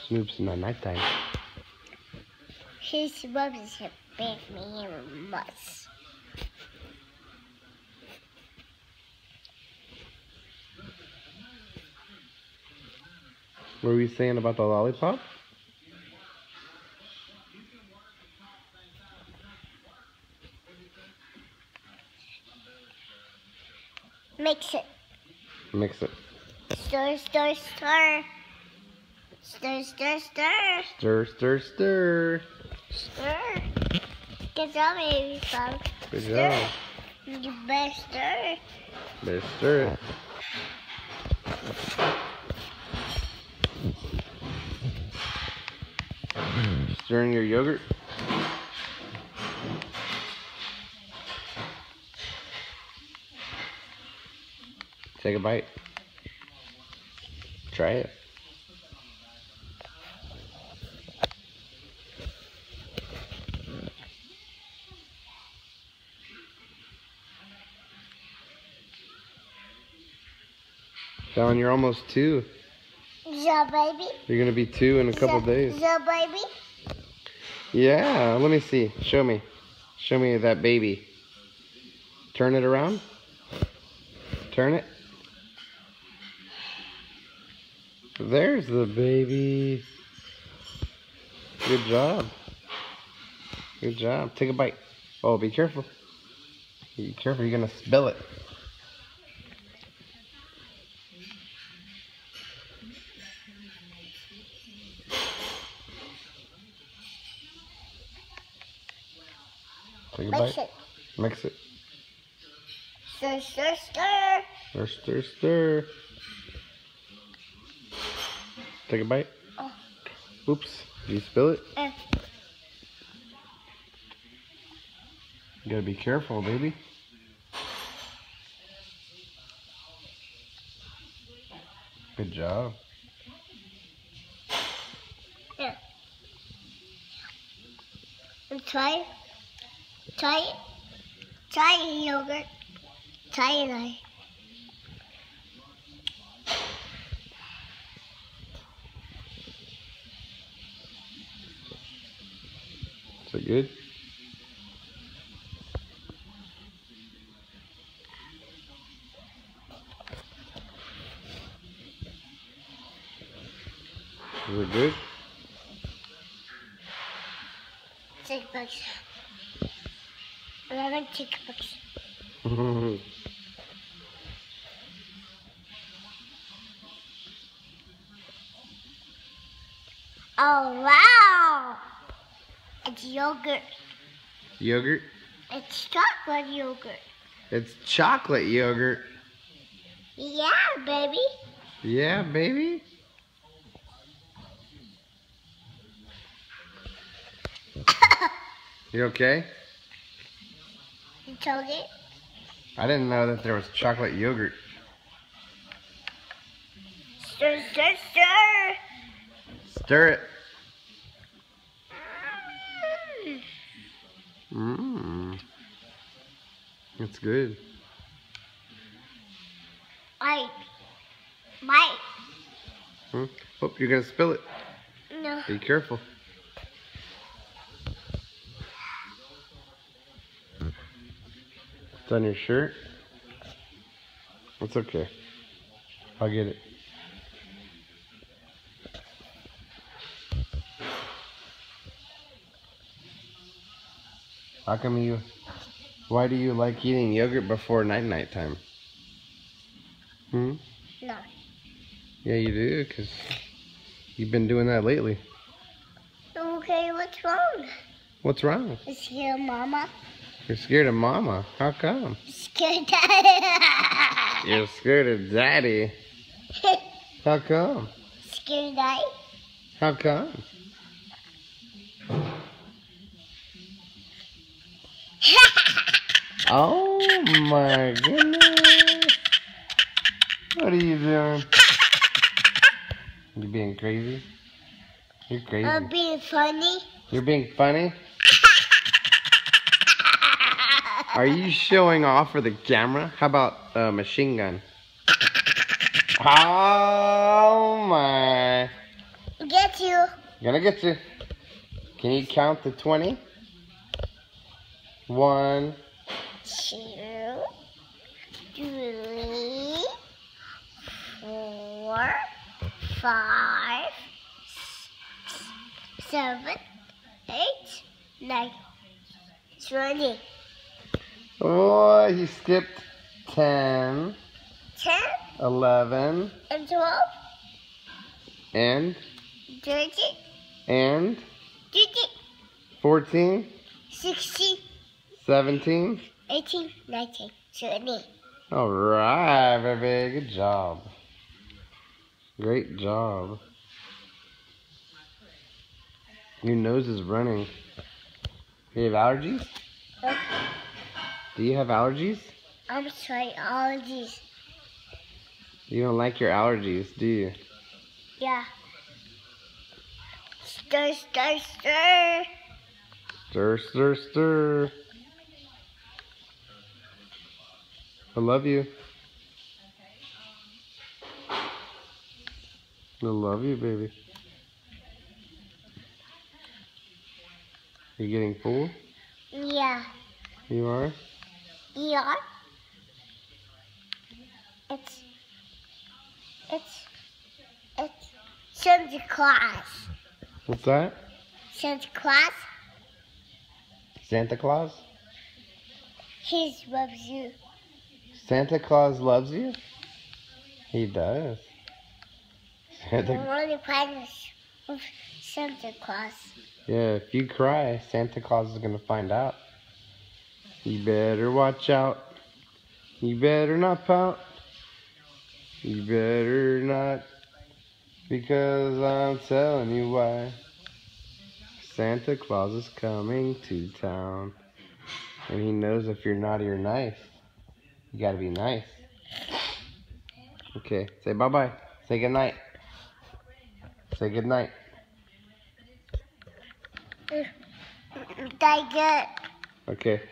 Snoop's in the nighttime. His rubs have made me muss. What were you saying about the lollipop? Mix it. Mix it. Stir, stir, stir. Stir, stir, stir. Stir, stir, stir. Stir. Good job, baby son. Good Stir. job. You better stir. Better stir it. Stirring your yogurt. Take a bite. Try it. Fallon, you're almost 2. Yeah, baby. You're gonna be 2 in a couple days. Yeah, baby. Yeah, let me see. Show me. Show me that baby. Turn it around. Turn it. There's the baby. Good job. Good job. Take a bite. Oh, be careful. Be careful, you're gonna spill it. Take a Mix bite. it. Mix it. Stir, stir, stir. Stir, stir, stir. Take a bite. Oh. Oops. Did you spill it? Uh. You gotta be careful, baby. Good job. Yeah. And try it. Try it. Try it, yogurt. Try it, like. Is it good? Is it good? Take bugs. I'm gonna take bugs. Oh, wow. It's yogurt. Yogurt? It's chocolate yogurt. It's chocolate yogurt. Yeah, baby. Yeah, baby. You okay? You told it? I didn't know that there was chocolate yogurt. Stir, stir, stir. Stir it. Mm. Mmm. It's good. Mike. Hmm? Oh, you're gonna spill it. No. Be careful. It's on your shirt. It's okay. I'll get it. How come you... Why do you like eating yogurt before night time? Hmm? No. Yeah, you do, because you've been doing that lately. Okay, what's wrong? What's wrong? I'm scared, Mama. You're scared of Mama. How come? Scared, Daddy. You're scared of Daddy. How come? Scared, Daddy. How come? Oh my goodness. What are you doing? You being crazy? You're crazy. I'm being funny. You're being funny? Are you showing off for the camera? How about a machine gun? Oh my. get you. Gonna get you. Can you count to 20? 1, 2, 3, 4, 5, 7, 8, 9, 20. Oh, you skipped 10, 10 11, and 12, and 13, 14, 14, 16, 17. 18, 19, 20. All right, baby. Good job. Great job. Your nose is running. You have allergies? Do you have allergies? I'm sorry, all these. You don't like your allergies, do you? Yeah. Stir, stir, stir. Stir, stir, stir. I love you. I love you, baby. You getting full? Yeah. You are? Yeah. It's Santa Claus. What's that? Santa Claus, Santa Claus? he loves you. Santa Claus loves you? He does. I Santa... want to find with Santa Claus. Yeah, if you cry, Santa Claus is gonna find out. You better watch out. You better not pout. You better not, because I'm telling you why. Santa Claus is coming to town. And he knows if you're naughty or nice. You gotta be nice. Okay, say bye-bye. Say goodnight. Say goodnight. They good. Okay.